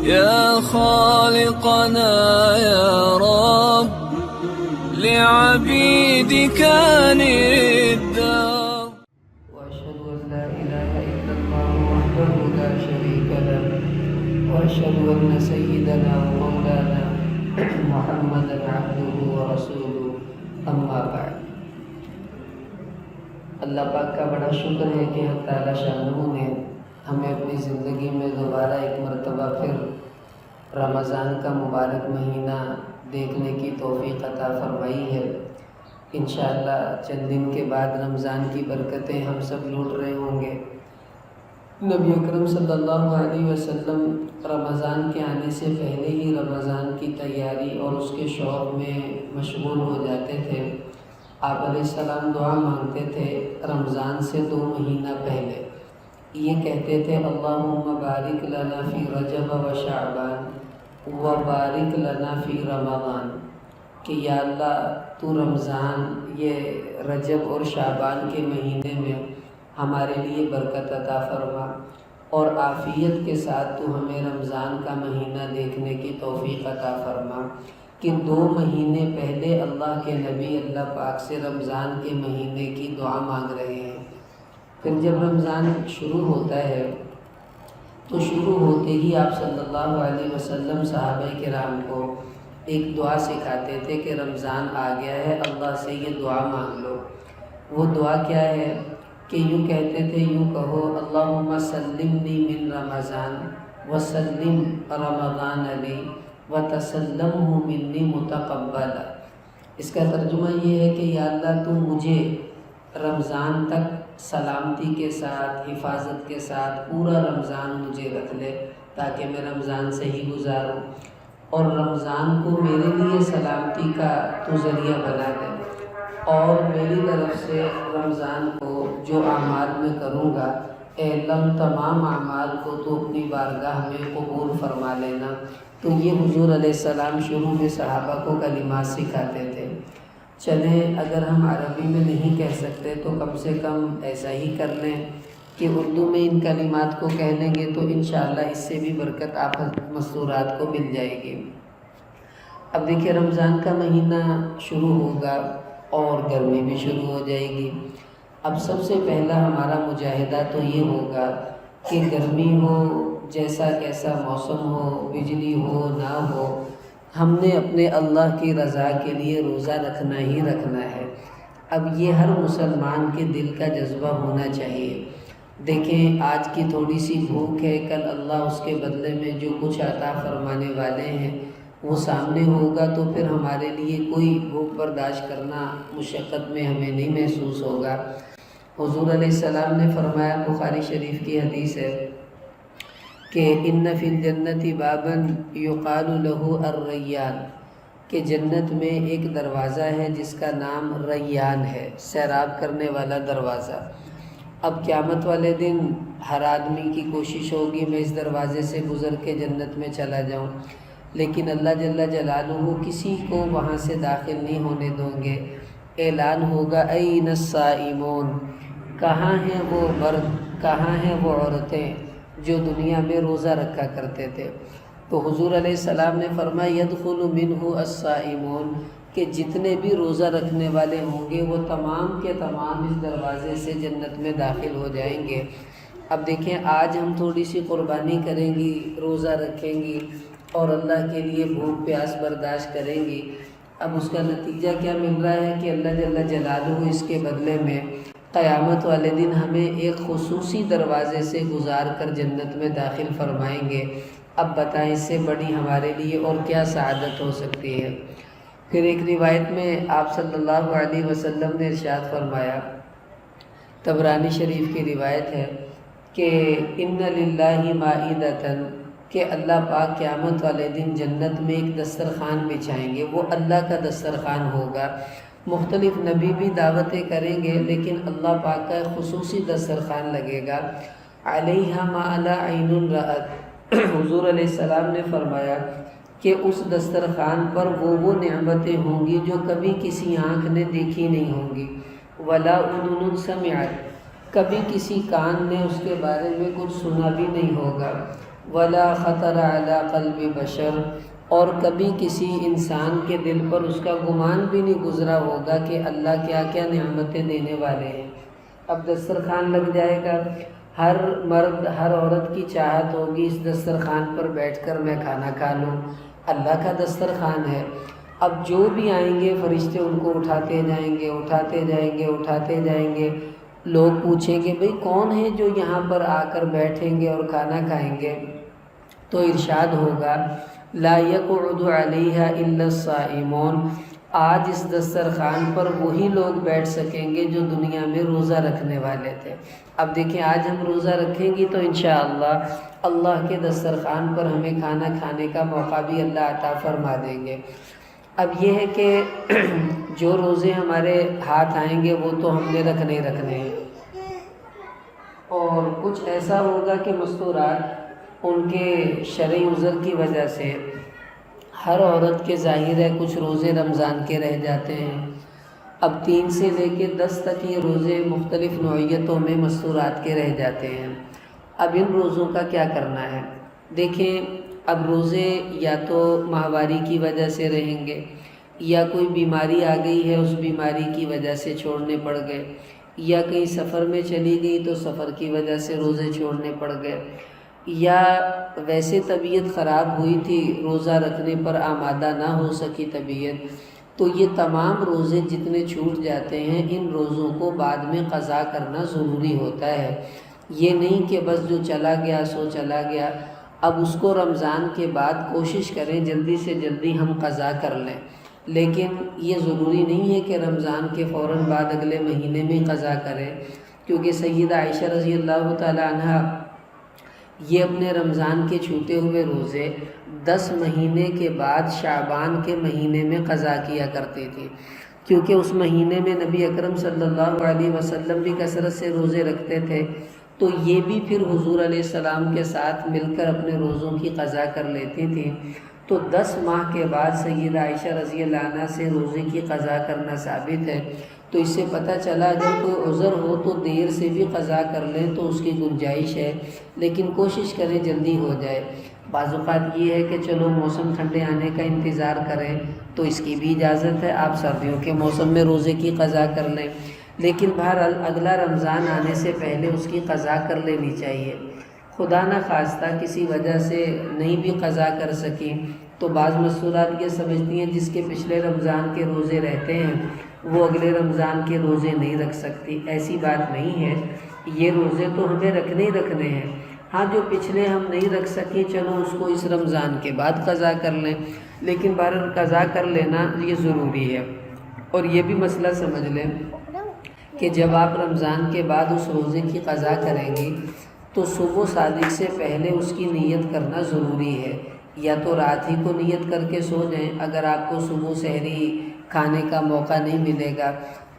يا خالقنا يا رب لعبيدك الدار. وأشهد أن لا إله إلا الله وحده لا شريك له وأشهد أن سيدنا ومولانا محمدا عبده ورسوله أما بعد. اللہ پاک کا بڑا شکر ہے کہ حق تعالی شانہ نے ہمیں اپنی زندگی میں دوبارہ ایک مرتبہ پھر رمضان کا مبارک مہینہ دیکھنے کی توفیق عطا فرمائی ہے. انشاءاللہ چند دن کے بعد رمضان کی برکتیں ہم سب لوٹ رہے ہوں گے. نبی اکرم صلی اللہ علیہ وسلم رمضان کے آنے سے پہلے ہی رمضان کی تیاری اور اس کے شوق میں مشغول ہو جاتے تھے. آپ علیہ السلام دعا مانگتے تھے رمضان سے 2 مہینہ پہلے. یہ کہتے تھے اللہم بارک لنا فی رجب و شعبان و بارک لنا فی رمضان، کہ یا اللہ تو رمضان یہ رجب اور شعبان کے مہینے میں ہمارے لیے برکت عطا فرما اور عافیت کے ساتھ تو ہمیں رمضان کا مہینہ دیکھنے کی توفیق عطا فرما. کہ 2 مہینے پہلے اللہ کے نبی اللہ پاک سے رمضان کے مہینے کی دعا مانگ رہے ہیں. پھر جب رمضان شروع ہوتا ہے تو شروع ہوتے ہی آپ صلی اللہ علیہ وسلم صحابہ کرام کو ایک دعا سکھاتے تھے کہ رمضان آ گیا ہے، اللہ سے یہ دعا مانگ لو. وہ دعا کیا ہے کہ یوں کہتے تھے، یوں کہو اللہم سلمنی من رمضان وسلم رمضان علی وتسلمہ منی متقبلا. اس کا ترجمہ یہ ہے کہ یا اللہ تو مجھے رمضان تک سلامتی کے ساتھ، حفاظت کے ساتھ پورا رمضان مجھے رکھ لے تاکہ میں رمضان سے ہی گزاروں، اور رمضان کو میرے لیے سلامتی کا تو ذریعہ بنا دے، اور میری طرف سے رمضان کو جو اعمال میں کروں گا اے اللہ تمام اعمال کو تو اپنی بارگاہ میں قبول فرما لینا. تو یہ حضور علیہ السلام شروع میں صحابہ کو کلمات سکھاتے تھے. چلیں اگر ہم عربی میں نہیں کہہ سکتے تو کم سے کم ایسا ہی کر لیں کہ اردو میں ان کلمات کو کہہ لیں گے تو انشاءاللہ اس سے بھی برکت آپ مستورات کو مل جائے گی. اب دیکھیں رمضان کا مہینہ شروع ہوگا اور گرمی بھی شروع ہو جائے گی. اب سب سے پہلا ہمارا مجاہدہ تو یہ ہوگا کہ گرمی ہو، جیسا کیسا موسم ہو، بجلی ہو نہ ہو، ہم نے اپنے اللہ کی رضا کے لیے روزہ رکھنا ہی رکھنا ہے. اب یہ ہر مسلمان کے دل کا جذبہ ہونا چاہیے. دیکھیں آج کی تھوڑی سی بھوک ہے، کل اللہ اس کے بدلے میں جو کچھ عطا فرمانے والے ہیں وہ سامنے ہوگا تو پھر ہمارے لیے کوئی بھوک برداشت کرنا مشقت میں ہمیں نہیں محسوس ہوگا. حضور علیہ السلام نے فرمایا، بخاری شریف کی حدیث ہے کہ ان فی الجنت بابا یقال له الریان، کہ جنت میں ایک دروازہ ہے جس کا نام ریان ہے، سیراب کرنے والا دروازہ. اب قیامت والے دن ہر آدمی کی کوشش ہوگی میں اس دروازے سے گزر کے جنت میں چلا جاؤں، لیکن اللہ جل جلالہ کسی کو وہاں سے داخل نہیں ہونے دیں گے. اعلان ہوگا این الصائمون، کہاں ہیں وہ مرد، کہاں ہیں وہ عورتیں جو دنیا میں روزہ رکھا کرتے تھے. تو حضور علیہ السلام نے فرمایا یدخل منہ الصائمون، کہ جتنے بھی روزہ رکھنے والے ہوں گے وہ تمام کے تمام اس دروازے سے جنت میں داخل ہو جائیں گے. اب دیکھیں آج ہم تھوڑی سی قربانی کریں گی، روزہ رکھیں گی اور اللہ کے لیے بھوک پیاس برداشت کریں گی. اب اس کا نتیجہ کیا مل رہا ہے کہ اللہ جل جلالہ اس کے بدلے میں قیامت والے دن ہمیں ایک خصوصی دروازے سے گزار کر جنت میں داخل فرمائیں گے. اب بتائیں اس سے بڑی ہمارے لیے اور کیا سعادت ہو سکتی ہے. پھر ایک روایت میں آپ صلی اللہ علیہ وسلم نے ارشاد فرمایا، طبرانی شریف کی روایت ہے کہ ان للہ مائدۃ، کہ اللہ پاک قیامت والے دن جنت میں ایک دسترخوان بچھائیں گے. وہ اللہ کا دسترخوان ہوگا. مختلف نبی بھی دعوتیں کریں گے لیکن اللہ پاک کا خصوصی دسترخوان لگے گا. علیہ ما لا عین رأت، حضور علیہ السلام نے فرمایا کہ اس دسترخوان پر وہ نعمتیں ہوں گی جو کبھی کسی آنکھ نے دیکھی نہیں ہوں گی. ولا اذن سمعت، کبھی کسی کان نے اس کے بارے میں کچھ سنا بھی نہیں ہوگا. ولا خطر علی قلب بشر، اور کبھی کسی انسان کے دل پر اس کا گمان بھی نہیں گزرا ہوگا کہ اللہ کیا کیا نعمتیں دینے والے ہیں۔ اب دسترخوان لگ جائے گا، ہر مرد ہر عورت کی چاہت ہوگی اس دسترخوان پر بیٹھ کر میں کھانا کھا لوں، اللہ کا دسترخوان ہے۔ اب جو بھی آئیں گے فرشتے ان کو اٹھاتے جائیں گے، اٹھاتے جائیں گے، اٹھاتے جائیں گے۔ لوگ پوچھیں گے بھئی کون ہے جو یہاں پر آ کر بیٹھیں گے اور کھانا کھائیں گے؟ تو ارشاد ہوگا لا یقعد علیہا الا الصائمون، آج اس دسترخوان پر وہی لوگ بیٹھ سکیں گے جو دنیا میں روزہ رکھنے والے تھے۔ اب دیکھیں آج ہم روزہ رکھیں گی تو انشاءاللہ اللہ کے دسترخوان پر ہمیں کھانا کھانے کا موقع بھی اللہ عطا فرما دیں گے۔ اب یہ ہے کہ جو روزے ہمارے ہاتھ آئیں گے وہ تو ہم نے رکھنے ہیں، اور کچھ ایسا ہوگا کہ مستورات ان کے شرعی عذر کی وجہ سے ہر عورت کے ظاہر ہے کچھ روزے رمضان کے رہ جاتے ہیں۔ اب 3 سے لے کے 10 تک یہ روزے مختلف نوعیتوں میں مستورات کے رہ جاتے ہیں۔ اب ان روزوں کا کیا کرنا ہے؟ دیکھیں اب روزے یا تو ماہواری کی وجہ سے رہیں گے، یا کوئی بیماری آ گئی ہے اس بیماری کی وجہ سے چھوڑنے پڑ گئے، یا کہیں سفر میں چلی گئی تو سفر کی وجہ سے روزے چھوڑنے پڑ گئے، یا ویسے طبیعت خراب ہوئی تھی روزہ رکھنے پر آمادہ نہ ہو سکی طبیعت، تو یہ تمام روزے جتنے چھوٹ جاتے ہیں ان روزوں کو بعد میں قضا کرنا ضروری ہوتا ہے۔ یہ نہیں کہ بس جو چلا گیا سو چلا گیا، اب اس کو رمضان کے بعد کوشش کریں جلدی سے جلدی ہم قضا کر لیں، لیکن یہ ضروری نہیں ہے کہ رمضان کے فوراً بعد اگلے مہینے میں قضا کریں، کیونکہ سیدہ عائشہ رضی اللہ تعالی عنہ یہ اپنے رمضان کے چھوٹے ہوئے روزے 10 مہینے کے بعد شعبان کے مہینے میں قضا کیا کرتی تھی، کیونکہ اس مہینے میں نبی اکرم صلی اللہ علیہ وسلم بھی کثرت سے روزے رکھتے تھے، تو یہ بھی پھر حضور علیہ السلام کے ساتھ مل کر اپنے روزوں کی قضا کر لیتی تھی۔ تو 10 ماہ کے بعد سیدہ عائشہ رضی اللہ عنہ سے روزے کی قضا کرنا ثابت ہے۔ تو اس سے پتہ چلا اگر کوئی عذر ہو تو دیر سے بھی قضا کر لیں تو اس کی گنجائش ہے، لیکن کوشش کریں جلدی ہو جائے۔ بعض اوقات یہ ہے کہ چلو موسم ٹھنڈے آنے کا انتظار کریں تو اس کی بھی اجازت ہے، آپ سردیوں کے موسم میں روزے کی قضا کر لیں، لیکن بہرحال اگلا رمضان آنے سے پہلے اس کی قضا کر لینی چاہیے۔ خدا نہ خواستہ کسی وجہ سے نہیں بھی قضا کر سکی تو بعض مستورات یہ سمجھتی ہیں جس کے پچھلے رمضان کے روزے رہتے ہیں وہ اگلے رمضان کے روزے نہیں رکھ سکتی، ایسی بات نہیں ہے، یہ روزے تو ہمیں رکھنے ہی رکھنے ہیں۔ ہاں جو پچھلے ہم نہیں رکھ سکیں چلو اس کو اس رمضان کے بعد قضا کر لیں، لیکن بہرحال قضا کر لینا یہ ضروری ہے۔ اور یہ بھی مسئلہ سمجھ لیں کہ جب آپ رمضان کے بعد اس روزے کی قضا کریں گی تو صبح صادق سے پہلے اس کی نیت کرنا ضروری ہے، یا تو رات ہی کو نیت کر کے سو جائیں اگر آپ کو صبح سحری کھانے کا موقع نہیں ملے گا،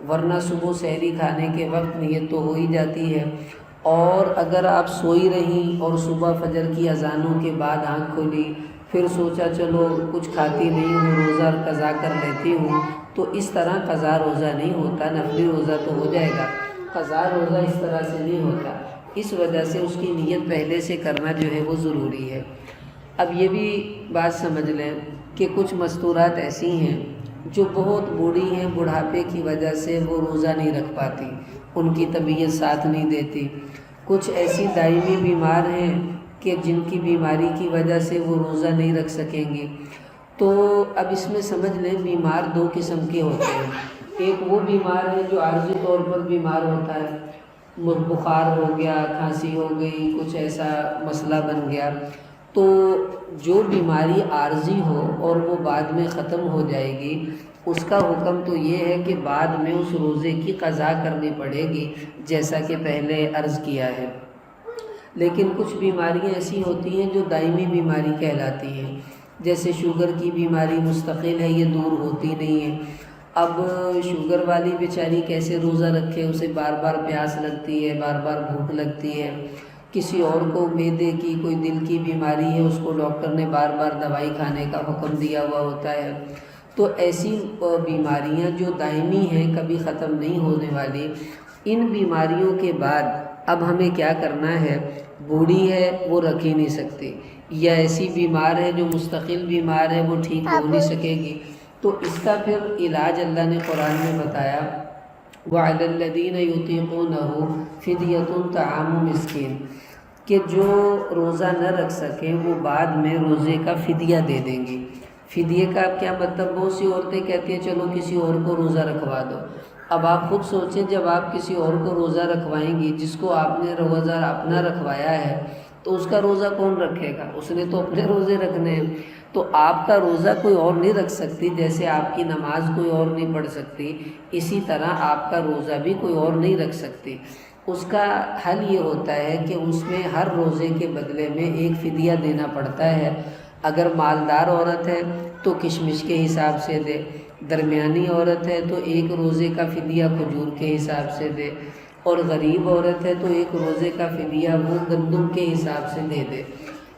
ورنہ صبح سحری کھانے کے وقت نیت تو ہو ہی جاتی ہے۔ اور اگر آپ سوئی رہیں اور صبح فجر کی اذانوں کے بعد آنکھ کھولی پھر سوچا چلو کچھ کھاتی نہیں ہوں روزہ قضا کر لیتی ہوں، تو اس طرح قضا روزہ نہیں ہوتا، نفلی روزہ تو ہو جائے گا، قضا روزہ اس طرح سے نہیں ہوتا۔ اس وجہ سے اس کی نیت پہلے سے کرنا جو ہے وہ ضروری ہے۔ اب یہ بھی بات سمجھ لیں کہ کچھ مستورات ایسی ہیں جو بہت بوڑھی ہیں، بڑھاپے کی وجہ سے وہ روزہ نہیں رکھ پاتی، ان کی طبیعت ساتھ نہیں دیتی۔ کچھ ایسی دائمی بیمار ہیں کہ جن کی بیماری کی وجہ سے وہ روزہ نہیں رکھ سکیں گی۔ تو اب اس میں سمجھ لیں بیمار 2 قسم کے ہوتے ہیں، ایک وہ بیمار ہے جو عارضی طور پر بیمار ہوتا ہے، بخار ہو گیا، کھانسی ہو گئی، کچھ ایسا مسئلہ بن گیا، تو جو بیماری عارضی ہو اور وہ بعد میں ختم ہو جائے گی اس کا حکم تو یہ ہے کہ بعد میں اس روزے کی قضا کرنی پڑے گی جیسا کہ پہلے عرض کیا ہے۔ لیکن کچھ بیماریاں ایسی ہوتی ہیں جو دائمی بیماری کہلاتی ہیں، جیسے شوگر کی بیماری مستقل ہے، یہ دور ہوتی نہیں ہے۔ اب شوگر والی بیچاری کیسے روزہ رکھے، اسے بار بار پیاس لگتی ہے، بار بار بھوک لگتی ہے۔ کسی اور کو معدے کی کوئی دل کی بیماری ہے، اس کو ڈاکٹر نے بار بار دوائی کھانے کا حکم دیا ہوا ہوتا ہے۔ تو ایسی بیماریاں جو دائمی ہیں، کبھی ختم نہیں ہونے والی، ان بیماریوں کے بعد اب ہمیں کیا کرنا ہے بوڑھی ہے وہ رکھ ہی نہیں سکتی، یا ایسی بیمار ہے جو مستقل بیمار ہے وہ ٹھیک ہو نہیں سکے گی، تو اس کا پھر علاج اللہ نے قرآن میں بتایا، وَعَلَى الَّذِينَ يُطِيقُونَهُ فِدْيَةٌ طَعَامُ مِسْكِين، کہ جو روزہ نہ رکھ سکیں وہ بعد میں روزے کا فدیہ دے دیں گی۔ فدیے کا کیا مطلب؟ بہت سی عورتیں کہتی ہیں چلو کسی اور کو روزہ رکھوا دو۔ اب آپ خود سوچیں، جب آپ کسی اور کو روزہ رکھوائیں گی، جس کو آپ نے روزہ اپنا رکھوایا ہے، تو اس کا روزہ کون رکھے گا؟ اس نے تو اپنے روزے رکھنے ہیں۔ تو آپ کا روزہ کوئی اور نہیں رکھ سکتی، جیسے آپ کی نماز کوئی اور نہیں پڑھ سکتی، اسی طرح آپ کا روزہ بھی کوئی اور نہیں رکھ سکتی۔ اس کا حل یہ ہوتا ہے کہ اس میں ہر روزے کے بدلے میں ایک فدیہ دینا پڑتا ہے۔ اگر مالدار عورت ہے تو کشمش کے حساب سے دے، درمیانی عورت ہے تو ایک روزے کا فدیہ کھجور کے حساب سے دے، اور غریب عورت ہے تو ایک روزے کا فدیہ وہ گندم کے حساب سے دے دے۔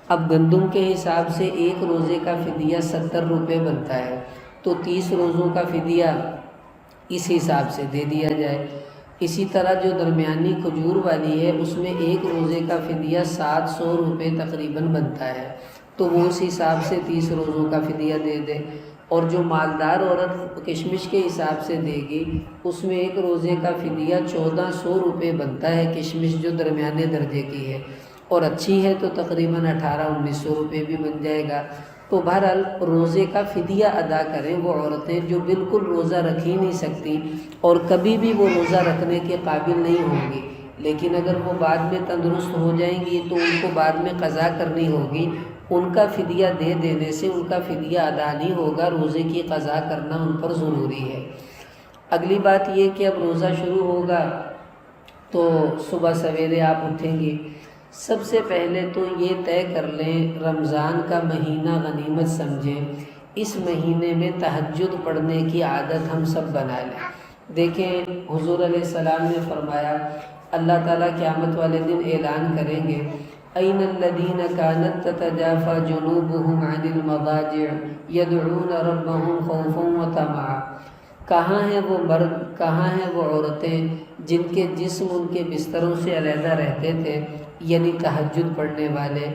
اب گندم کے حساب سے ایک روزے کا فدیہ 70 روپے بنتا ہے، تو 30 روزوں کا فدیہ اس حساب سے دے دیا جائے۔ اسی طرح جو درمیانی کھجور والی ہے اس میں ایک روزے کا فدیہ 700 روپے تقریباً بنتا ہے، تو وہ اس حساب سے 30 روزوں کا فدیہ دے دے۔ اور جو مالدار عورت کشمش کے حساب سے دے گی اس میں ایک روزے کا فدیہ 1400 روپے بنتا ہے، کشمش جو درمیانے درجے کی ہے، اور اچھی ہے تو تقریباً 1800-1900 روپے بھی بن جائے گا۔ تو بہرحال روزے کا فدیہ ادا کریں وہ عورتیں جو بالکل روزہ رکھ ہی نہیں سکتی اور کبھی بھی وہ روزہ رکھنے کے قابل نہیں ہوں گی، لیکن اگر وہ بعد میں تندرست ہو جائیں گی تو ان کو بعد میں قضا کرنی ہوگی، ان کا فدیہ دے دینے سے ان کا فدیہ ادا نہیں ہوگا، روزے کی قضا کرنا ان پر ضروری ہے۔ اگلی بات یہ کہ اب روزہ شروع ہوگا تو صبح سویرے آپ اٹھیں گے، سب سے پہلے تو یہ طے کر لیں رمضان کا مہینہ غنیمت سمجھیں، اس مہینے میں تہجد پڑھنے کی عادت ہم سب بنا لیں۔ دیکھیں حضور علیہ السلام نے فرمایا، اللہ تعالیٰ قیامت والے دن اعلان کریں گے، أَيْنَ الَّذِينَ كَانَتْ تَتَجَافَى جُنُوبُهُمْ عَنِ الْمَضَاجِعِ يَدْعُونَ رَبَّهُمْ خَوْفًا وَطَمَعًا، کہاں ہیں وہ مرد، کہاں ہیں وہ عورتیں جن کے جسم ان کے بستروں سے علیحدہ رہتے تھے، یعنی تہجد پڑھنے والے۔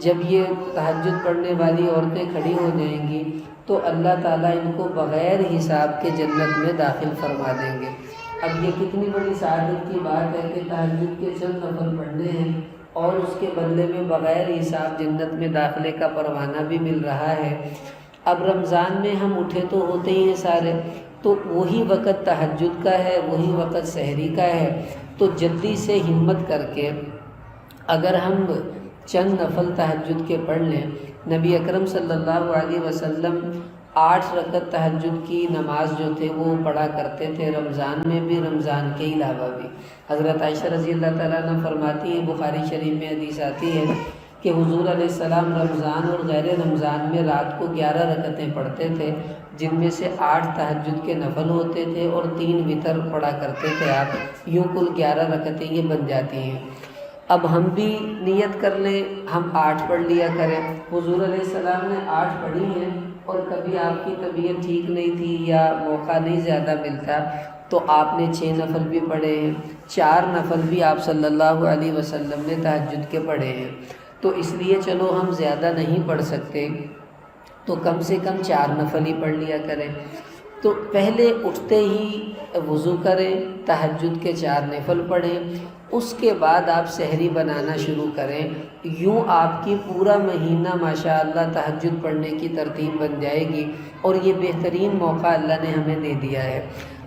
جب یہ تہجد پڑھنے والی عورتیں کھڑی ہو جائیں گی تو اللہ تعالیٰ ان کو بغیر حساب کے جنت میں داخل فرما دیں گے۔ اب یہ کتنی بڑی سعادت کی بات ہے کہ تہجد کے چند نفل پڑھنے ہیں اور اس کے بدلے میں بغیر حساب جنت میں داخلے کا پروانہ بھی مل رہا ہے۔ اب رمضان میں ہم اٹھے تو ہوتے ہی ہیں سارے، تو وہی وقت تہجد کا ہے، وہی وقت سحری کا ہے، تو جلدی سے ہمت کر کے اگر ہم چند نفل تہجد کے پڑھ لیں۔ نبی اکرم صلی اللہ علیہ وسلم 8 رکعت تہجد کی نماز جو تھے وہ پڑھا کرتے تھے، رمضان میں بھی رمضان کے علاوہ بھی۔ حضرت عائشہ رضی اللہ تعالیٰ عنہ فرماتی ہیں، بخاری شریف میں حدیث آتی ہے کہ حضور علیہ السلام رمضان اور غیر رمضان میں رات کو 11 رکعتیں پڑھتے تھے، جن میں سے 8 تہجد کے نفل ہوتے تھے اور 3 وتر پڑھا کرتے تھے آپ، یوں کل 11 رکعتیں یہ بن جاتی ہیں۔ اب ہم بھی نیت کر لیں، ہم 8 پڑھ لیا کریں۔ حضور علیہ السلام نے 8 پڑھی ہیں، اور کبھی آپ کی طبیعت ٹھیک نہیں تھی یا موقع نہیں زیادہ ملتا تو آپ نے 6 نفل بھی پڑھے ہیں، 4 نفل بھی آپ صلی اللہ علیہ وسلم نے تہجد کے پڑھے ہیں۔ تو اس لیے چلو ہم زیادہ نہیں پڑھ سکتے تو کم سے کم 4 نفل ہی پڑھ لیا کریں۔ تو پہلے اٹھتے ہی وضو کریں، تہجد کے 4 نفل پڑھیں، اس کے بعد آپ سحری بنانا شروع کریں، یوں آپ کی پورا مہینہ ماشاءاللہ تہجد پڑھنے کی ترتیب بن جائے گی۔ اور یہ بہترین موقع اللہ نے ہمیں دے دیا ہے،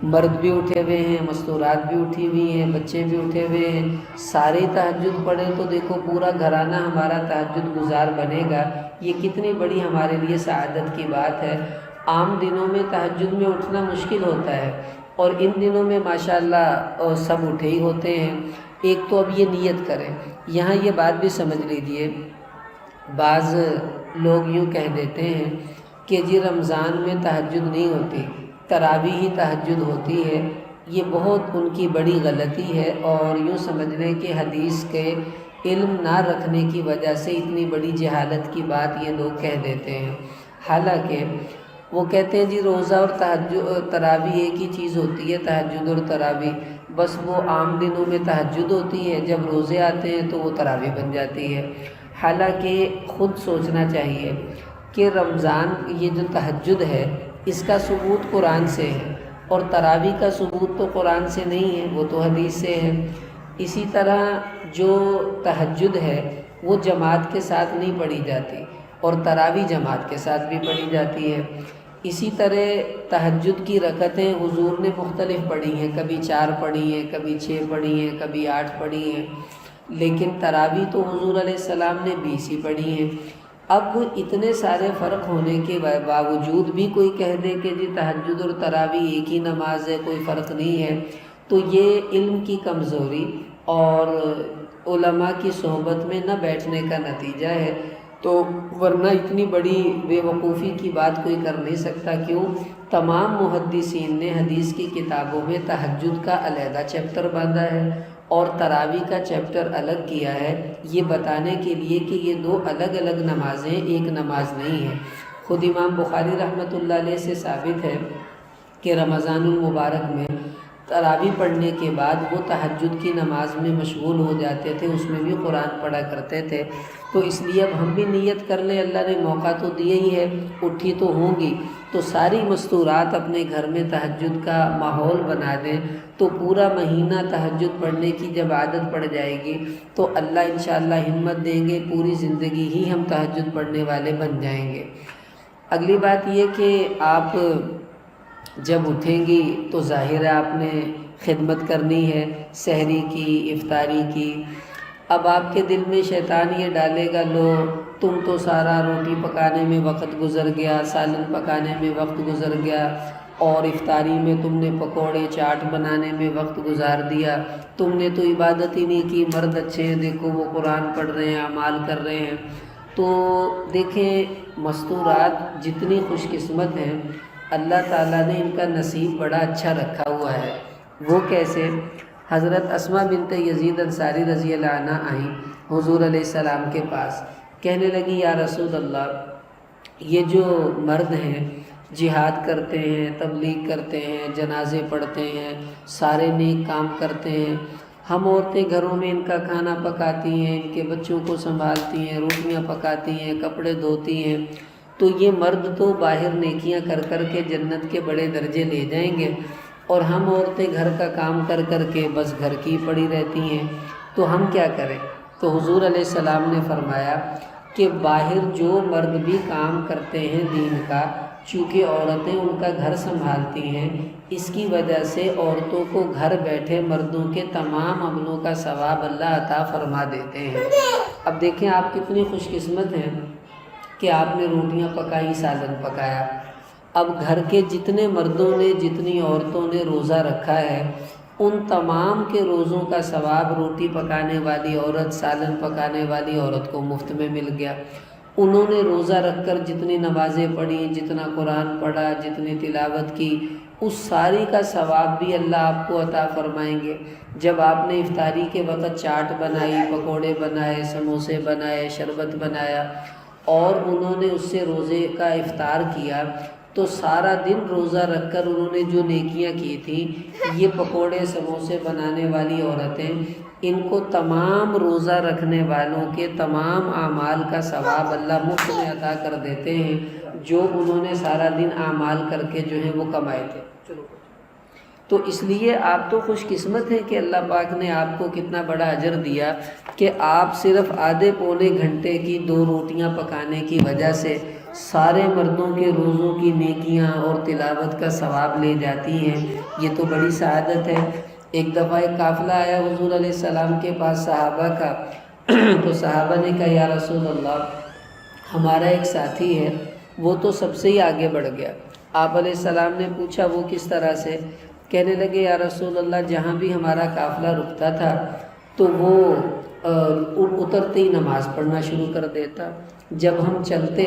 مرد بھی اٹھے ہوئے ہیں، مستورات بھی اٹھی ہوئی ہیں، بچے بھی اٹھے ہوئے ہیں، سارے تہجد پڑھیں تو دیکھو پورا گھرانہ ہمارا تہجد گزار بنے گا۔ یہ کتنی بڑی ہمارے لیے سعادت کی بات ہے۔ عام دنوں میں تہجد میں اٹھنا مشکل ہوتا ہے، اور ان دنوں میں ماشاءاللہ سب اٹھے ہی ہوتے ہیں۔ ایک تو اب یہ نیت کریں، یہاں یہ بات بھی سمجھ لیجئے، بعض لوگ یوں کہہ دیتے ہیں کہ جی رمضان میں تہجد نہیں ہوتی، تراویح ہی تہجد ہوتی ہے، یہ بہت ان کی بڑی غلطی ہے، اور یوں سمجھ لیں کہ حدیث کے علم نہ رکھنے کی وجہ سے اتنی بڑی جہالت کی بات یہ لوگ کہہ دیتے ہیں۔ حالانکہ وہ کہتے ہیں جی روزہ اور تراویح ایک ہی چیز ہوتی ہے، تہجد اور تراویح۔ بس وہ عام دنوں میں تہجد ہوتی ہے، جب روزے آتے ہیں تو وہ تراویح بن جاتی ہے۔ حالانکہ خود سوچنا چاہیے کہ رمضان یہ جو تہجد ہے اس کا ثبوت قرآن سے ہے، اور تراویح کا ثبوت تو قرآن سے نہیں ہے، وہ تو حدیث سے ہے۔ اسی طرح جو تہجد ہے وہ جماعت کے ساتھ نہیں پڑھی جاتی، اور تراویح جماعت کے ساتھ بھی پڑھی جاتی ہے۔ اسی طرح تہجد کی رکعتیں حضور نے مختلف پڑھی ہیں، کبھی 4 پڑھی ہیں، کبھی 6 پڑھی ہیں، کبھی 8 پڑھی ہیں، لیکن تراویح تو حضور علیہ السلام نے 20 ہی پڑھی ہیں۔ اب اتنے سارے فرق ہونے کے باوجود بھی کوئی کہہ دے کہ جی تہجد اور تراویح ایک ہی نماز ہے، کوئی فرق نہیں ہے، تو یہ علم کی کمزوری اور علماء کی صحبت میں نہ بیٹھنے کا نتیجہ ہے۔ تو ورنہ اتنی بڑی بے وقوفی کی بات کوئی کر نہیں سکتا۔ کیوں؟ تمام محدثین نے حدیث کی کتابوں میں تہجد کا علیحدہ چیپٹر باندھا ہے اور تراویح کا چیپٹر الگ کیا ہے، یہ بتانے کے لیے کہ یہ دو الگ الگ نمازیں ایک نماز نہیں ہیں۔ خود امام بخاری رحمۃ اللہ علیہ سے ثابت ہے کہ رمضان المبارک میں تراویح پڑھنے کے بعد وہ تہجد کی نماز میں مشغول ہو جاتے تھے، اس میں بھی قرآن پڑھا کرتے تھے۔ تو اس لیے اب ہم بھی نیت کر لیں، اللہ نے موقع تو دیا ہی ہے، اٹھی تو ہوں گی، تو ساری مستورات اپنے گھر میں تہجد کا ماحول بنا دیں، تو پورا مہینہ تہجد پڑھنے کی جب عادت پڑ جائے گی تو اللہ انشاءاللہ ہمت دیں گے، پوری زندگی ہی ہم تہجد پڑھنے والے بن جائیں گے۔ اگلی بات یہ کہ آپ جب اٹھیں گی تو ظاہر ہے آپ نے خدمت کرنی ہے، سحری کی، افطاری کی۔ اب آپ کے دل میں شیطان یہ ڈالے گا، لو تم تو سارا روٹی پکانے میں وقت گزر گیا، سالن پکانے میں وقت گزر گیا، اور افطاری میں تم نے پکوڑے چاٹ بنانے میں وقت گزار دیا، تم نے تو عبادت ہی نہیں کی۔ مرد اچھے ہیں، دیکھو وہ قرآن پڑھ رہے ہیں، اعمال کر رہے ہیں۔ تو دیکھیں مستورات جتنی خوش قسمت ہیں، اللہ تعالیٰ نے ان کا نصیب بڑا اچھا رکھا ہوا ہے۔ وہ کیسے؟ حضرت اسماء بنت یزید انصاری رضی اللہ عنہ آئیں حضور علیہ السلام کے پاس، کہنے لگی یا رسول اللہ، یہ جو مرد ہیں جہاد کرتے ہیں، تبلیغ کرتے ہیں، جنازے پڑھتے ہیں، سارے نیک کام کرتے ہیں، ہم عورتیں گھروں میں ان کا کھانا پکاتی ہیں، ان کے بچوں کو سنبھالتی ہیں، روٹیاں پکاتی ہیں، کپڑے دھوتی ہیں، تو یہ مرد تو باہر نیکیاں کر کر کے جنت کے بڑے درجے لے جائیں گے، اور ہم عورتیں گھر کا کام کر کر کے بس گھر کی پڑی رہتی ہیں، تو ہم کیا کریں؟ تو حضور علیہ السلام نے فرمایا کہ باہر جو مرد بھی کام کرتے ہیں دین کا، چونکہ عورتیں ان کا گھر سنبھالتی ہیں، اس کی وجہ سے عورتوں کو گھر بیٹھے مردوں کے تمام عملوں کا ثواب اللہ عطا فرما دیتے ہیں۔ اب دیکھیں آپ کتنی خوش قسمت ہیں کہ آپ نے روٹیاں پکائی، سالن پکایا۔ اب گھر کے جتنے مردوں نے، جتنی عورتوں نے روزہ رکھا ہے، ان تمام کے روزوں کا ثواب روٹی پکانے والی عورت، سالن پکانے والی عورت کو مفت میں مل گیا۔ انہوں نے روزہ رکھ کر جتنی نمازیں پڑھی، جتنا قرآن پڑھا، جتنی تلاوت کی، اس ساری کا ثواب بھی اللہ آپ کو عطا فرمائیں گے۔ جب آپ نے افطاری کے وقت چاٹ بنائی، پکوڑے بنائے، سموسے بنائے، شربت بنایا، اور انہوں نے اس سے روزے کا افطار کیا، تو سارا دن روزہ رکھ کر انہوں نے جو نیکیاں کی تھیں، یہ پکوڑے سموسے بنانے والی عورتیں، ان کو تمام روزہ رکھنے والوں کے تمام اعمال کا ثواب اللہ مفت میں عطا کر دیتے ہیں، جو انہوں نے سارا دن اعمال کر کے جو ہیں وہ کمائے تھے۔ تو اس لیے آپ تو خوش قسمت ہیں کہ اللہ پاک نے آپ کو کتنا بڑا اجر دیا کہ آپ صرف آدھے پونے گھنٹے کی 2 روٹیاں پکانے کی وجہ سے سارے مردوں کے روزوں کی نیکیاں اور تلاوت کا ثواب لے جاتی ہیں۔ یہ تو بڑی سعادت ہے۔ ایک دفعہ ایک قافلہ آیا حضور علیہ السلام کے پاس صحابہ کا، تو صحابہ نے کہا یا رسول اللہ، ہمارا ایک ساتھی ہے، وہ تو سب سے ہی آگے بڑھ گیا۔ آپ علیہ السلام نے پوچھا وہ کس طرح سے؟ کہنے لگے یا رسول اللہ، جہاں بھی ہمارا قافلہ رکتا تھا تو وہ اترتے ہی نماز پڑھنا شروع کر دیتا، جب ہم چلتے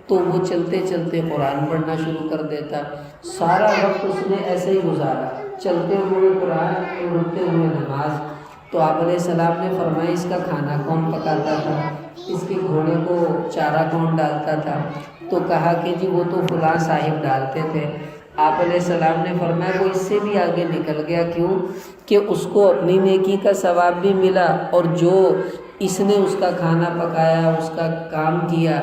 تو وہ چلتے چلتے قرآن پڑھنا شروع کر دیتا، سارا وقت اس نے ایسے ہی گزارا، چلتے ہوئے قرآن، رکتے ہوئے نماز۔ تو آپ علیہ السلام نے فرمایا اس کا کھانا کون پکاتا تھا، اس کے گھوڑے کو چارہ کون ڈالتا تھا؟ تو کہا کہ جی وہ تو فلاں صاحب ڈالتے تھے۔ آپ علیہ السلام نے فرمایا وہ اس سے بھی آگے نکل گیا، کیوں کہ اس کو اپنی نیکی کا ثواب بھی ملا، اور جو اس نے اس کا کھانا پکایا، اس کا کام کیا،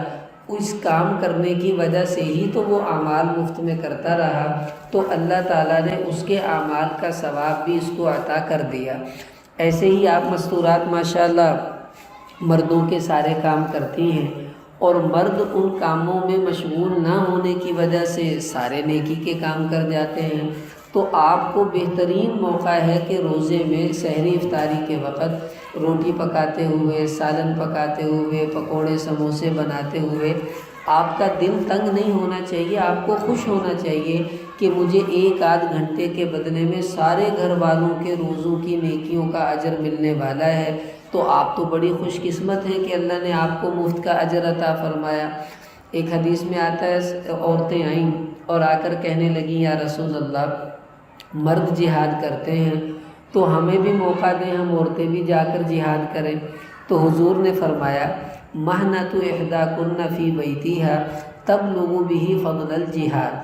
اس کام کرنے کی وجہ سے ہی تو وہ اعمال مفت میں کرتا رہا، تو اللہ تعالیٰ نے اس کے اعمال کا ثواب بھی اس کو عطا کر دیا۔ ایسے ہی آپ مستورات ماشاءاللہ مردوں کے سارے کام کرتی ہیں، اور مرد ان کاموں میں مشغول نہ ہونے کی وجہ سے سارے نیکی کے کام کر جاتے ہیں۔ تو آپ کو بہترین موقع ہے کہ روزے میں سحری افطاری کے وقت روٹی پکاتے ہوئے، سالن پکاتے ہوئے، پکوڑے سموسے بناتے ہوئے آپ کا دل تنگ نہیں ہونا چاہیے، آپ کو خوش ہونا چاہیے کہ مجھے ایک آدھ گھنٹے کے بدلے میں سارے گھر والوں کے روزوں کی نیکیوں کا اجر ملنے والا ہے۔ تو آپ تو بڑی خوش قسمت ہیں کہ اللہ نے آپ کو مفت کا اجر عطا فرمایا۔ ایک حدیث میں آتا ہے عورتیں آئیں اور آ کر کہنے لگیں یا رسول اللہ مرد جہاد کرتے ہیں تو ہمیں بھی موقع دیں، ہم عورتیں بھی جا کر جہاد کریں۔ تو حضور نے فرمایا مہنۃ احداکن فی بیتہا تبلغ بہ فضل الجہاد،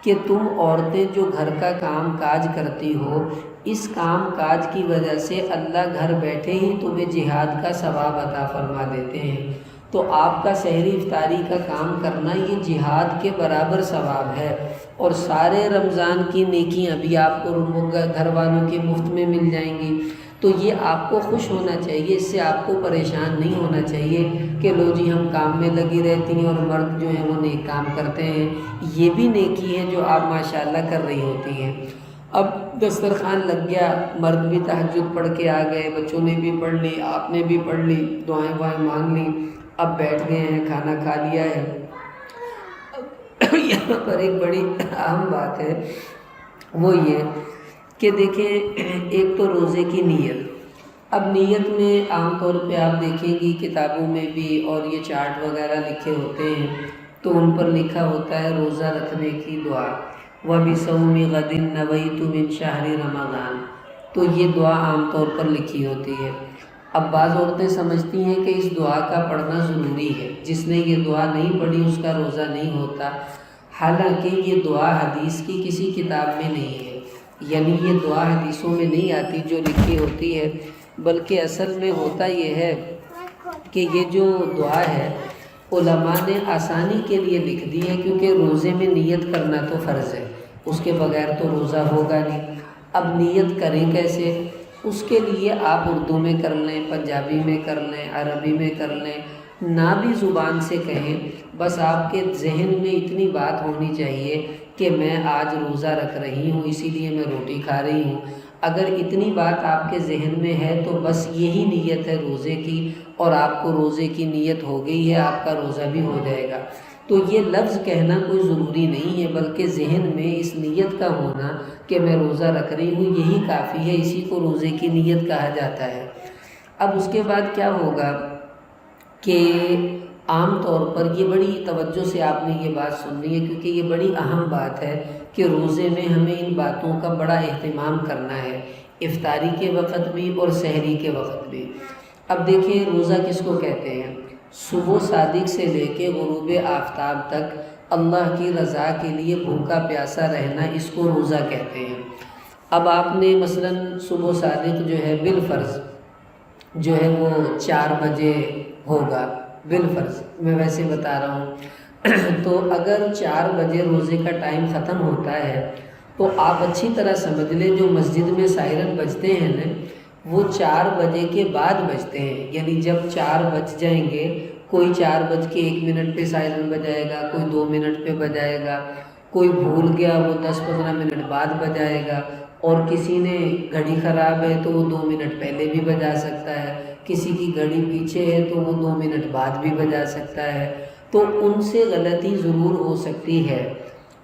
کہ تم عورتیں جو گھر کا کام کاج کرتی ہو، اس کام کاج کی وجہ سے اللہ گھر بیٹھے ہی تمہیں جہاد کا ثواب عطا فرما دیتے ہیں۔ تو آپ کا سحری افطاری کا کام کرنا یہ جہاد کے برابر ثواب ہے، اور سارے رمضان کی نیکیاں بھی آپ کو گھر والوں کے مفت میں مل جائیں گی۔ تو یہ آپ کو خوش ہونا چاہیے، اس سے آپ کو پریشان نہیں ہونا چاہیے کہ لو جی ہم کام میں لگی رہتی ہیں اور مرد جو ہیں وہ نیک کام کرتے ہیں۔ یہ بھی نیکی ہے جو آپ ماشاءاللہ کر رہی ہوتی ہیں۔ اب دسترخوان لگ گیا، مرد بھی تہجد پڑھ کے آ گئے، بچوں نے بھی پڑھ لی، آپ نے بھی پڑھ لی، دعائیں وائیں مانگ لی، اب بیٹھ گئے ہیں، کھانا کھا لیا ہے۔ یہاں پر ایک بڑی اہم بات ہے، وہ یہ کہ دیکھیں ایک تو روزے کی نیت۔ اب نیت میں عام طور پہ آپ دیکھیں گی کتابوں میں بھی، اور یہ چارٹ وغیرہ لکھے ہوتے ہیں تو ان پر لکھا ہوتا ہے روزہ رکھنے کی دعا، وَبِصَوْمِ غَدٍ نَوَيْتُ مِنْ شَهْرِ رَمَضَانَ، تو یہ دعا عام طور پر لکھی ہوتی ہے۔ اب بعض عورتیں سمجھتی ہیں کہ اس دعا کا پڑھنا ضروری ہے، جس نے یہ دعا نہیں پڑھی اس کا روزہ نہیں ہوتا، حالانکہ یہ دعا حدیث کی کسی کتاب میں نہیں ہے، یعنی یہ دعا حدیثوں میں نہیں آتی جو لکھی ہوتی ہے، بلکہ اصل میں ہوتا یہ ہے کہ یہ جو دعا ہے علماء نے آسانی کے لیے لکھ دی ہے، کیونکہ روزے میں نیت کرنا تو فرض ہے، اس کے بغیر تو روزہ ہوگا نہیں۔ اب نیت کریں کیسے؟ اس کے لیے آپ اردو میں کر لیں، پنجابی میں کر لیں، عربی میں کر لیں، نہ بھی زبان سے کہیں، بس آپ کے ذہن میں اتنی بات ہونی چاہیے کہ میں آج روزہ رکھ رہی ہوں اسی لیے میں روٹی کھا رہی ہوں۔ اگر اتنی بات آپ کے ذہن میں ہے تو بس یہی نیت ہے روزے کی، اور آپ کو روزے کی نیت ہو گئی ہے، آپ کا روزہ بھی ہو جائے گا۔ تو یہ لفظ کہنا کوئی ضروری نہیں ہے، بلکہ ذہن میں اس نیت کا ہونا کہ میں روزہ رکھ رہی ہوں یہی کافی ہے، اسی کو روزے کی نیت کہا جاتا ہے۔ اب اس کے بعد کیا ہوگا کہ عام طور پر یہ بڑی توجہ سے آپ نے یہ بات سننی ہے، کیونکہ یہ بڑی اہم بات ہے کہ روزے میں ہمیں ان باتوں کا بڑا اہتمام کرنا ہے، افطاری کے وقت بھی اور سحری کے وقت بھی۔ اب دیکھیں روزہ کس کو کہتے ہیں؟ صبح صادق سے لے کے غروب آفتاب تک اللہ کی رضا کے لیے بھوکا پیاسا رہنا، اس کو روزہ کہتے ہیں۔ اب آپ نے مثلاً صبح صادق جو ہے بالفرض جو ہے وہ 4 بجے ہوگا، بالفرض میں ویسے بتا رہا ہوں، تو اگر 4 بجے روزے کا ٹائم ختم ہوتا ہے تو آپ اچھی طرح سمجھ لیں جو مسجد میں سائرن بجتے ہیں نا وہ 4 بجے کے بعد بجتے ہیں، یعنی جب 4 بج جائیں گے، کوئی 4:01 پہ سائرن بجائے گا، کوئی 2 منٹ پہ بجائے گا، کوئی بھول گیا وہ 10-15 منٹ بعد بجائے گا، اور کسی نے گھڑی خراب ہے تو وہ 2 منٹ پہلے بھی بجا سکتا ہے، کسی کی گھڑی پیچھے ہے تو وہ 2 منٹ بعد بھی بجا سکتا ہے، تو ان سے غلطی ضرور ہو سکتی ہے۔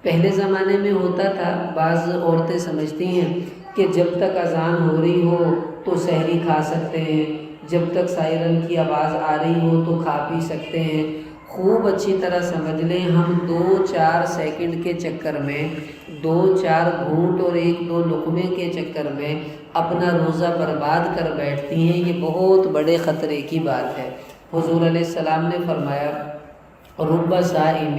پہلے زمانے میں ہوتا تھا، بعض عورتیں سمجھتی ہیں کہ جب تک اذان ہو رہی ہو تو سحری کھا سکتے ہیں، جب تک سائرن کی آواز آ رہی ہو تو کھا پی سکتے ہیں۔ خوب اچھی طرح سمجھ لیں، ہم 2-4 سیکنڈ کے چکر میں، 2-4 گھونٹ اور 1-2 لقمے کے چکر میں اپنا روزہ برباد کر بیٹھتی ہیں، یہ بہت بڑے خطرے کی بات ہے۔ حضور علیہ السلام نے فرمایا رب صائم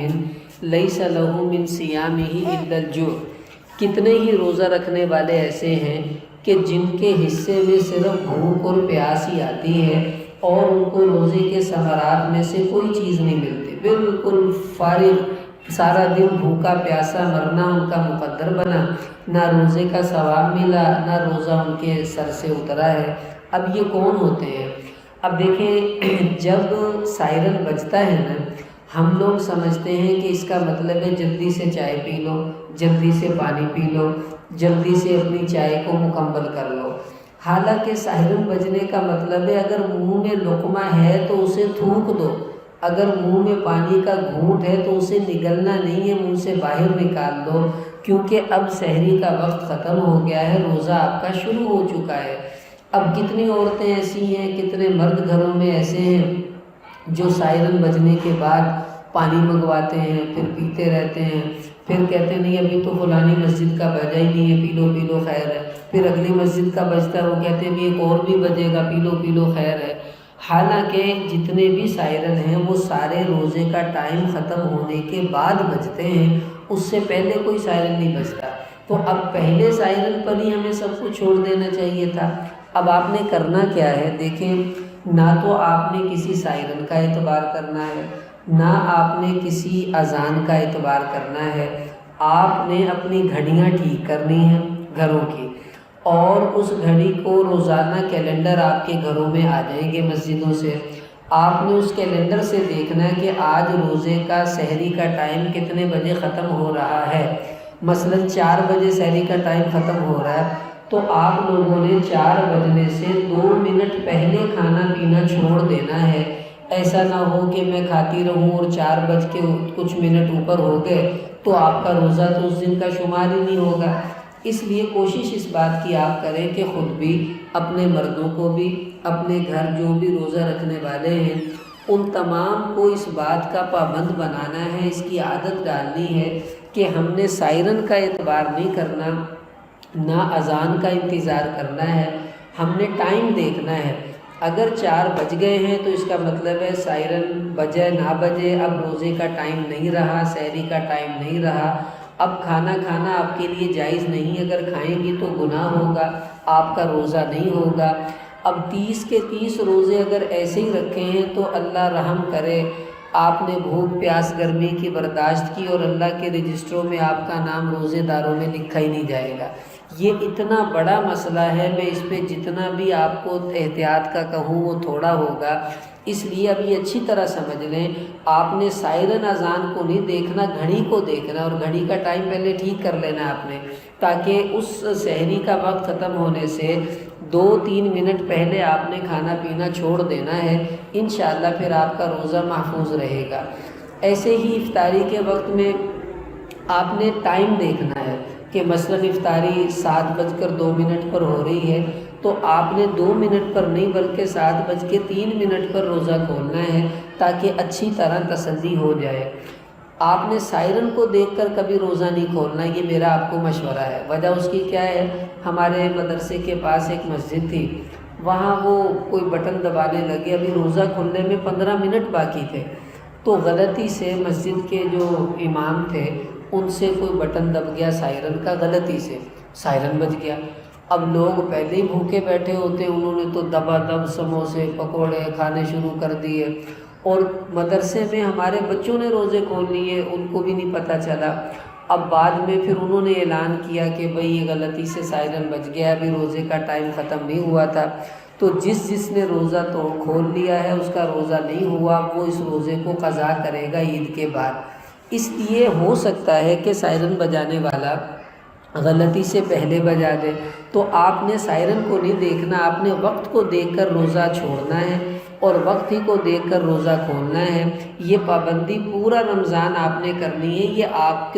لیس لہ من صیامہ الا الجوع، کتنے ہی روزہ رکھنے والے ایسے ہیں کہ جن کے حصے میں صرف بھوک اور پیاس ہی آتی ہے اور ان کو روزے کے ثمرات میں سے کوئی چیز نہیں ملتی، بالکل فارغ، سارا دن بھوکا پیاسا مرنا ان کا مقدر بنا، نہ روزے کا ثواب ملا نہ روزہ ان کے سر سے اترا ہے۔ اب یہ کون ہوتے ہیں؟ اب دیکھیں، جب سائرن بجتا ہے نا، ہم لوگ سمجھتے ہیں کہ اس کا مطلب ہے جلدی سے چائے پی لو، جلدی سے پانی پی لو، جلدی سے اپنی چائے کو مکمل کر لو۔ حالانکہ سائرن بجنے کا مطلب ہے اگر منہ میں لقمہ ہے تو اسے تھوک دو، اگر منہ میں پانی کا گھونٹ ہے تو اسے نگلنا نہیں ہے، منہ سے باہر نکال دو، کیونکہ اب سحری کا وقت ختم ہو گیا ہے، روزہ آپ کا شروع ہو چکا ہے۔ اب کتنی عورتیں ایسی ہیں، کتنے مرد گھروں میں ایسے ہیں جو سائرن بجنے کے بعد پانی منگواتے ہیں، پھر پیتے رہتے ہیں، پھر کہتے ہیں نہیں ابھی تو فلانی مسجد کا بجا ہی نہیں ہے، پی لو خیر ہے، پھر اگلی مسجد کا بجتا ہے، وہ کہتے ہیں ایک اور بھی بجے گا، پی لو خیر ہے۔ حالانکہ جتنے بھی سائرن ہیں وہ سارے روزے کا ٹائم ختم ہونے کے بعد بجتے ہیں، اس سے پہلے کوئی سائرن نہیں بجتا۔ تو اب پہلے سائرن پر ہی ہمیں سب کو چھوڑ دینا چاہیے تھا۔ اب آپ نے کرنا کیا ہے؟ دیکھیں، نہ تو آپ نے کسی سائرن کا اعتبار کرنا ہے، نہ آپ نے کسی اذان کا اعتبار کرنا ہے، آپ نے اپنی گھڑیاں ٹھیک کرنی ہیں گھروں کی، اور اس گھڑی کو روزانہ کیلنڈر آپ کے گھروں میں آ جائیں گے مسجدوں سے، آپ نے اس کیلنڈر سے دیکھنا ہے کہ آج روزے کا سحری کا ٹائم کتنے بجے ختم ہو رہا ہے۔ مثلا 4 بجے سحری کا ٹائم ختم ہو رہا ہے، تو آپ لوگوں نے 4 بجنے سے 2 منٹ پہلے کھانا پینا چھوڑ دینا ہے۔ ایسا نہ ہو کہ میں کھاتی رہوں اور 4 بج کے کچھ منٹ اوپر ہو گئے تو آپ کا روزہ تو اس دن کا شمار ہی نہیں ہوگا۔ اس لیے کوشش اس بات کی آپ کریں کہ خود بھی، اپنے مردوں کو بھی، اپنے گھر جو بھی روزہ رکھنے والے ہیں ان تمام کو اس بات کا پابند بنانا ہے، اس کی عادت ڈالنی ہے کہ ہم نے سائرن کا اعتبار نہیں کرنا، نہ اذان کا انتظار کرنا ہے، ہم نے ٹائم دیکھنا ہے۔ اگر 4 بج گئے ہیں تو اس کا مطلب ہے سائرن بجے نہ بجے اب روزے کا ٹائم نہیں رہا، سحری کا ٹائم نہیں رہا، اب کھانا کھانا آپ کے لیے جائز نہیں، اگر کھائیں گی تو گناہ ہوگا، آپ کا روزہ نہیں ہوگا۔ اب 30 کے 30 روزے اگر ایسے ہی رکھے ہیں تو اللہ رحم کرے، آپ نے بھوک پیاس گرمی کی برداشت کی اور اللہ کے رجسٹروں میں آپ کا نام روزے داروں میں لکھا ہی نہیں جائے گا۔ یہ اتنا بڑا مسئلہ ہے، میں اس پہ جتنا بھی آپ کو احتیاط کا کہوں وہ تھوڑا ہوگا، اس لیے اب یہ اچھی طرح سمجھ لیں، آپ نے سائرن اذان کو نہیں دیکھنا، گھڑی کو دیکھنا، اور گھڑی کا ٹائم پہلے ٹھیک کر لینا آپ نے، تاکہ اس سحری کا وقت ختم ہونے سے 2-3 منٹ پہلے آپ نے کھانا پینا چھوڑ دینا ہے، انشاءاللہ پھر آپ کا روزہ محفوظ رہے گا۔ ایسے ہی افطاری کے وقت میں آپ نے ٹائم دیکھنا ہے کہ مثلا افطاری 7:02 پر ہو رہی ہے تو آپ نے 2 منٹ پر نہیں بلکہ 7:03 پر روزہ کھولنا ہے، تاکہ اچھی طرح تسلی ہو جائے۔ آپ نے سائرن کو دیکھ کر کبھی روزہ نہیں کھولنا، یہ میرا آپ کو مشورہ ہے۔ وجہ اس کی کیا ہے؟ ہمارے مدرسے کے پاس ایک مسجد تھی، وہاں وہ کوئی بٹن دبانے لگے، ابھی روزہ کھلنے میں 15 منٹ باقی تھے، تو غلطی سے مسجد کے جو امام تھے ان سے کوئی بٹن دب گیا سائرن کا، غلطی سے سائرن بج گیا۔ اب لوگ پہلے ہی بھوکے بیٹھے ہوتے، انہوں نے تو دبا دب سموسے پکوڑے کھانے شروع کر دیے، اور مدرسے میں ہمارے بچوں نے روزے کھول لیے، ان کو بھی نہیں پتہ چلا۔ اب بعد میں پھر انہوں نے اعلان کیا کہ بھئی یہ غلطی سے سائرن بج گیا، ابھی روزے کا ٹائم ختم نہیں ہوا تھا، تو جس نے روزہ تو کھول لیا ہے اس کا روزہ نہیں ہوا، وہ اس روزے کو قضا کرے گا عید کے بعد۔ اس لیے ہو سکتا ہے کہ سائرن بجانے والا غلطی سے پہلے بجا دے، تو آپ نے سائرن کو نہیں دیکھنا، آپ نے وقت کو دیکھ کر روزہ چھوڑنا ہے اور وقت ہی کو دیکھ کر روزہ کھولنا ہے۔ یہ پابندی پورا رمضان آپ نے کرنی ہے، یہ آپ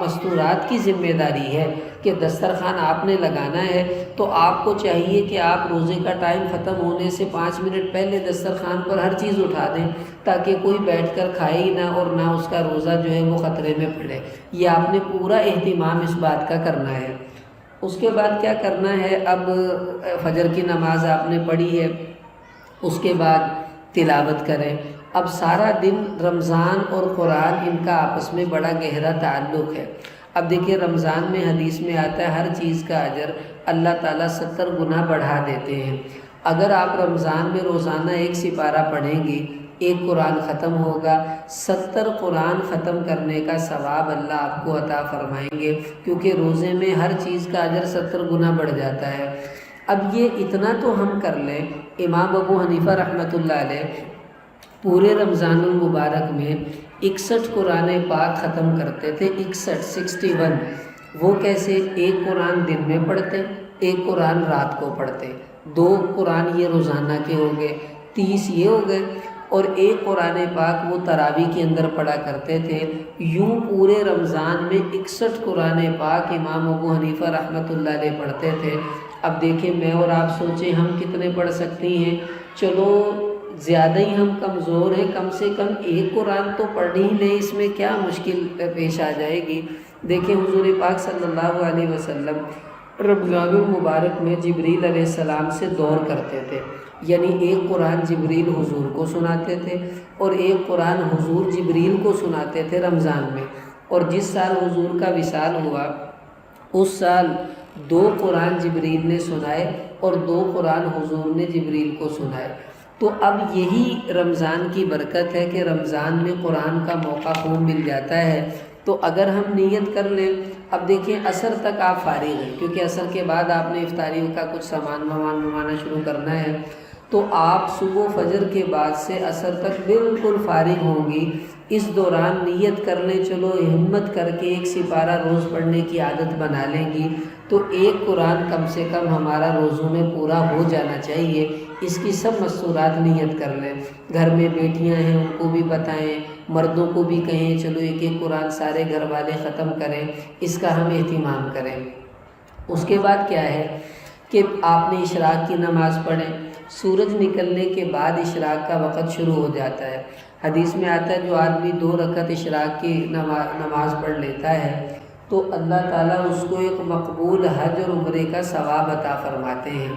مستورات کی ذمہ داری ہے کہ دسترخوان آپ نے لگانا ہے، تو آپ کو چاہیے کہ آپ روزے کا ٹائم ختم ہونے سے 5 منٹ پہلے دسترخوان پر ہر چیز اٹھا دیں، تاکہ کوئی بیٹھ کر کھائے ہی نہ اور نہ اس کا روزہ جو ہے وہ خطرے میں پڑے۔ یہ آپ نے پورا اہتمام اس بات کا کرنا ہے۔ اس کے بعد کیا کرنا ہے؟ اب فجر کی نماز آپ نے پڑھی ہے، اس کے بعد تلاوت کریں، اب سارا دن رمضان اور قرآن ان کا آپس میں بڑا گہرا تعلق ہے۔ اب دیکھیے رمضان میں حدیث میں آتا ہے ہر چیز کا اجر اللہ تعالیٰ 70 گنا بڑھا دیتے ہیں۔ اگر آپ رمضان میں روزانہ 1 سپارہ پڑھیں گے، 1 قرآن ختم ہوگا، 70 قرآن ختم کرنے کا ثواب اللہ آپ کو عطا فرمائیں گے، کیونکہ روزے میں ہر چیز کا اجر 70 گنا بڑھ جاتا ہے۔ اب یہ اتنا تو ہم کر لیں، امام ابو حنیفہ رحمۃ اللہ علیہ پورے رمضان المبارک میں 61 قرآن پاک ختم کرتے تھے، 61 وہ کیسے؟ 1 قرآن دن میں پڑھتے، 1 قرآن رات کو پڑھتے، 2 قرآن یہ روزانہ کے ہو گئے، 30 یہ ہو گئے، اور 1 قرآن پاک وہ تراویح کے اندر پڑھا کرتے تھے۔ یوں پورے رمضان میں 61 قرآن پاک امام ابو حنیفہ رحمۃ اللہ علیہ پڑھتے تھے۔ اب دیکھیں میں اور آپ سوچیں ہم کتنے پڑھ سکتی ہیں؟ چلو زیادہ ہی ہم کمزور ہیں، کم سے کم 1 قرآن تو پڑھ ہی لیں، اس میں کیا مشکل پیش آ جائے گی؟ دیکھیں حضور پاک صلی اللہ علیہ وسلم رمضان المبارک میں جبریل علیہ السلام سے دور کرتے تھے، یعنی 1 قرآن جبریل حضور کو سناتے تھے اور 1 قرآن حضور جبریل کو سناتے تھے رمضان میں۔ اور جس سال حضور کا وصال ہوا اس سال 2 قرآن جبریل نے سنائے اور 2 قرآن حضور نے جبریل کو سنائے۔ تو اب یہی رمضان کی برکت ہے کہ رمضان میں قرآن کا موقع خوب مل جاتا ہے۔ تو اگر ہم نیت کر لیں، اب دیکھیں عصر تک آپ فارغ ہیں، کیونکہ عصر کے بعد آپ نے افطاریوں کا کچھ سامان منگوانا شروع کرنا ہے، تو آپ صبح فجر کے بعد سے عصر تک بالکل فارغ ہوں گی۔ اس دوران نیت کر لیں، چلو ہمت کر کے 1 سپارہ روز پڑھنے کی عادت بنا لیں گی، تو 1 قرآن کم سے کم ہمارا روزوں میں پورا ہو جانا چاہیے۔ اس کی سب مستورات نیت کر لیں، گھر میں بیٹیاں ہیں ان کو بھی بتائیں، مردوں کو بھی کہیں چلو 1 قرآن سارے گھر والے ختم کریں، اس کا ہم اہتمام کریں۔ اس کے بعد کیا ہے کہ آپ نے اشراق کی نماز پڑھیں، سورج نکلنے کے بعد اشراق کا وقت شروع ہو جاتا ہے۔ حدیث میں آتا ہے جو آدمی 2 رکعت اشراق کی نماز پڑھ لیتا ہے تو اللہ تعالیٰ اس کو ایک مقبول حج اور عمرے کا ثواب عطا فرماتے ہیں۔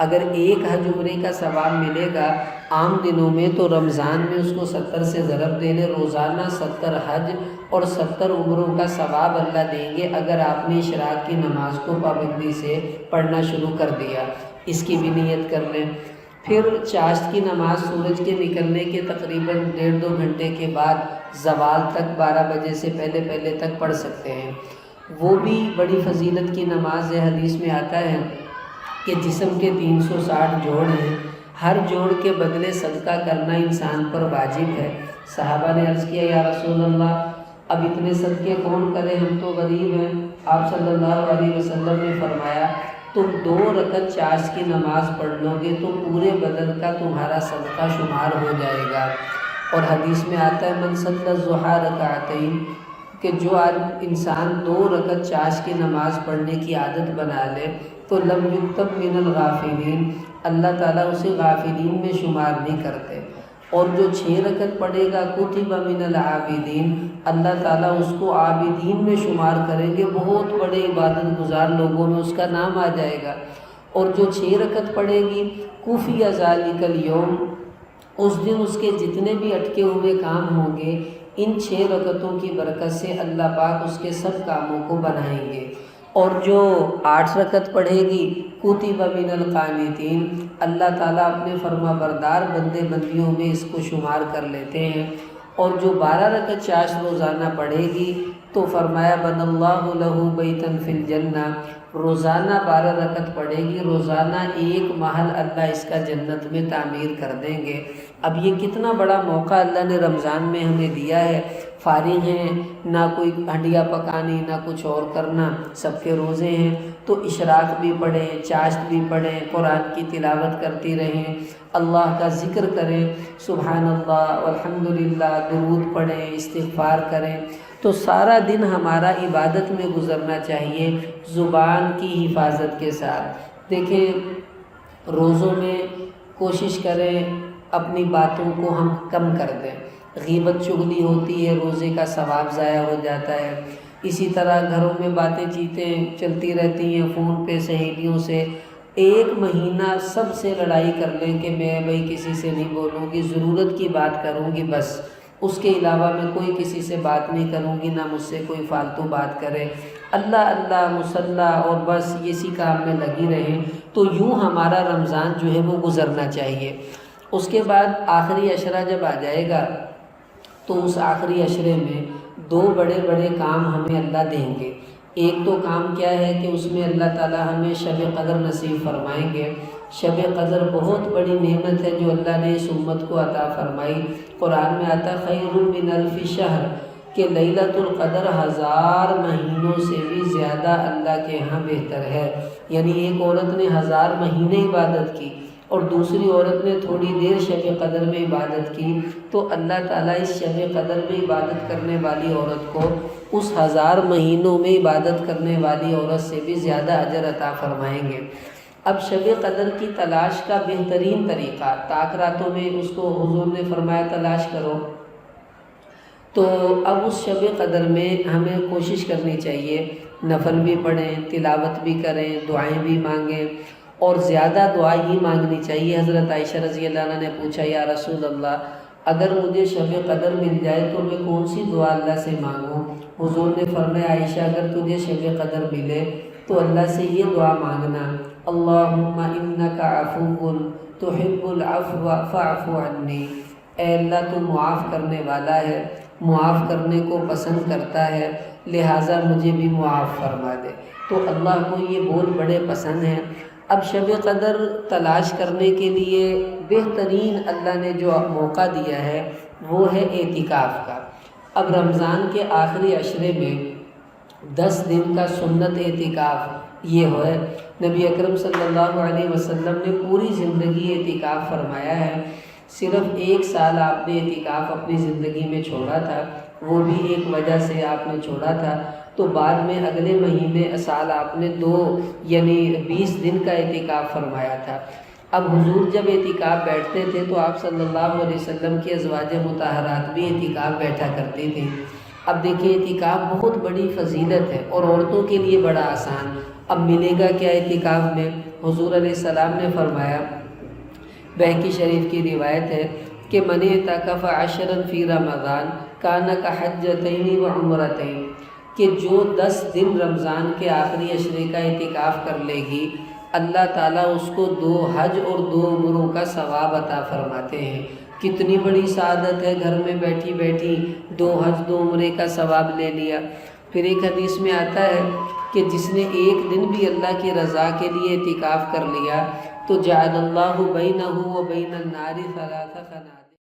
اگر 1 حج عمرے کا ثواب ملے گا عام دنوں میں، تو رمضان میں اس کو 70 سے ضرب دے لے، روزانہ 70 حج اور 70 عمروں کا ثواب اللہ دیں گے اگر آپ نے اشراق کی نماز کو پابندی سے پڑھنا شروع کر دیا۔ اس کی بھی نیت کر لیں۔ پھر چاشت کی نماز سورج کے نکلنے کے تقریباً 1.5-2 گھنٹے کے بعد زوال تک 12 بجے سے پہلے تک پڑھ سکتے ہیں، وہ بھی بڑی فضیلت کی نماز ہے۔ حدیث میں آتا ہے کہ جسم کے 360 جوڑ ہیں، ہر جوڑ کے بدلے صدقہ کرنا انسان پر واجب ہے۔ صحابہ نے عرض کیا یا رسول اللہ اب اتنے صدقے کون کرے، ہم تو غریب ہیں۔ آپ صلی اللہ علیہ وسلم نے فرمایا تم 2 رکعت چاشت کی نماز پڑھ لو گے تو پورے بدن کا تمہارا صدقہ شمار ہو جائے گا۔ اور حدیث میں آتا ہے من صلی الضحیٰ رکعتین، کہ جو انسان 2 رکعت چاشت کی نماز پڑھنے کی عادت بنا لے تو لم یکتب من الغافلین، اللہ تعالیٰ اسے غافلین میں شمار نہیں کرتے۔ اور جو 6 رکعت پڑھے گا کتب من العابدین، اللہ تعالیٰ اس کو عابدین میں شمار کریں گے، بہت بڑے عبادت گزار لوگوں میں اس کا نام آ جائے گا۔ اور جو 6 رکعت پڑھے گی کفی ذالک الیوم، اس دن اس کے جتنے بھی اٹکے ہوئے کام ہوں گے ان 6 رکعتوں کی برکت سے اللہ پاک اس کے سب کاموں کو بنائیں گے۔ اور جو 8 رکعت پڑھے گی کتب من القانتین، اللہ تعالیٰ اپنے فرما بردار بندے بندیوں میں اس کو شمار کر لیتے ہیں۔ اور جو 12 رکعت چاشت روزانہ پڑھے گی تو فرمایا بن اللہ لہ بیتن فی الجنہ، روزانہ 12 رکعت پڑھے گی، روزانہ 1 محل اللہ اس کا جنت میں تعمیر کر دیں گے۔ اب یہ کتنا بڑا موقع اللہ نے رمضان میں ہمیں دیا ہے۔ فارغ ہیں، نہ کوئی ہنڈیا پکانی نہ کچھ اور کرنا، سب کے روزے ہیں، تو اشراق بھی پڑھیں، چاشت بھی پڑھیں، قرآن کی تلاوت کرتی رہیں، اللہ کا ذکر کریں، سبحان اللہ والحمدللہ، درود پڑھیں، استغفار کریں، تو سارا دن ہمارا عبادت میں گزرنا چاہیے زبان کی حفاظت کے ساتھ۔ دیکھیں روزوں میں کوشش کریں اپنی باتوں کو ہم کم کر دیں، غیبت چغلی ہوتی ہے، روزے کا ثواب ضائع ہو جاتا ہے۔ اسی طرح گھروں میں باتیں چیتیں چلتی رہتی ہیں، فون پہ سہیلیوں سے ایک مہینہ سب سے لڑائی کر لیں کہ میں بھائی کسی سے نہیں بولوں گی، ضرورت کی بات کروں گی بس، اس کے علاوہ میں کوئی کسی سے بات نہیں کروں گی، نہ مجھ سے کوئی فالتو بات کرے، اللہ اللہ مصلح اور بس اسی کام میں لگی رہیں، تو یوں ہمارا رمضان جو ہے وہ گزرنا چاہیے۔ اس کے بعد آخری عشرہ جب آ جائے گا تو اس آخری عشرے میں دو بڑے بڑے کام ہمیں اللہ دیں گے۔ ایک تو کام کیا ہے کہ اس میں اللہ تعالی ہمیں شب قدر نصیب فرمائیں گے۔ شب قدر بہت بڑی نعمت ہے جو اللہ نے اس امت کو عطا فرمائی۔ قرآن میں آتا خیر من الف شہر کہ لیلۃ القدر 1000 مہینوں سے بھی زیادہ اللہ کے ہاں بہتر ہے۔ یعنی ایک عورت نے 1000 مہینے عبادت کی اور دوسری عورت نے تھوڑی دیر شب قدر میں عبادت کی، تو اللہ تعالیٰ اس شب قدر میں عبادت کرنے والی عورت کو اس 1000 مہینوں میں عبادت کرنے والی عورت سے بھی زیادہ اجر عطا فرمائیں گے۔ اب شب قدر کی تلاش کا بہترین طریقہ، طاق راتوں میں اس کو حضور نے فرمایا تلاش کرو، تو اب اس شب قدر میں ہمیں کوشش کرنی چاہیے نفل بھی پڑھیں، تلاوت بھی کریں، دعائیں بھی مانگیں، اور زیادہ دعا ہی مانگنی چاہیے۔ حضرت عائشہ رضی اللہ عنہ نے پوچھا یا رسول اللہ اگر مجھے شب قدر مل جائے تو میں کون سی دعا اللہ سے مانگوں؟ حضور نے فرمایا عائشہ اگر تجھے شب قدر ملے تو اللہ سے یہ دعا مانگنا، اللہم انک عفو تحب العفو فاعف عنی، اے اللہ تو معاف کرنے والا ہے، معاف کرنے کو پسند کرتا ہے، لہٰذا مجھے بھی معاف فرما دے۔ تو اللہ کو یہ بول بڑے پسند ہیں۔ اب شب قدر تلاش کرنے کے لیے بہترین اللہ نے جو موقع دیا ہے وہ ہے اعتکاف کا۔ اب رمضان کے آخری عشرے میں 10 دن کا سنت اعتکاف یہ ہے۔ نبی اکرم صلی اللہ علیہ وسلم نے پوری زندگی اعتکاف فرمایا ہے، صرف 1 سال آپ نے اعتکاف اپنی زندگی میں چھوڑا تھا، وہ بھی ایک وجہ سے آپ نے چھوڑا تھا، تو بعد میں اگلے مہینے سال آپ نے 2 یعنی 20 دن کا اعتکاف فرمایا تھا۔ اب حضور جب اعتکاف بیٹھتے تھے تو آپ صلی اللہ علیہ وسلم کی ازواج مطہرات بھی اعتکاف بیٹھا کرتی تھیں۔ اب دیکھیں اعتکاف بہت بڑی فضیلت ہے اور عورتوں کے لیے بڑا آسان۔ اب ملے گا کیا اعتکاف میں؟ حضور علیہ السلام نے فرمایا، بہقی شریف کی روایت ہے کہ من اعتکف 10 فی رمضان کان کحجتین و عمرتین، کہ جو 10 دن رمضان کے آخری عشرے کا اعتکاف کر لے گی اللہ تعالیٰ اس کو 2 حج اور 2 عمروں کا ثواب عطا فرماتے ہیں۔ کتنی بڑی سعادت ہے، گھر میں بیٹھی بیٹھی 2 حج 2 عمرے کا ثواب لے لیا۔ پھر ایک حدیث میں آتا ہے کہ جس نے ایک دن بھی اللہ کی رضا کے لیے اعتکاف کر لیا تو جعل اللہ بینہ و بین النار 3 خناجر۔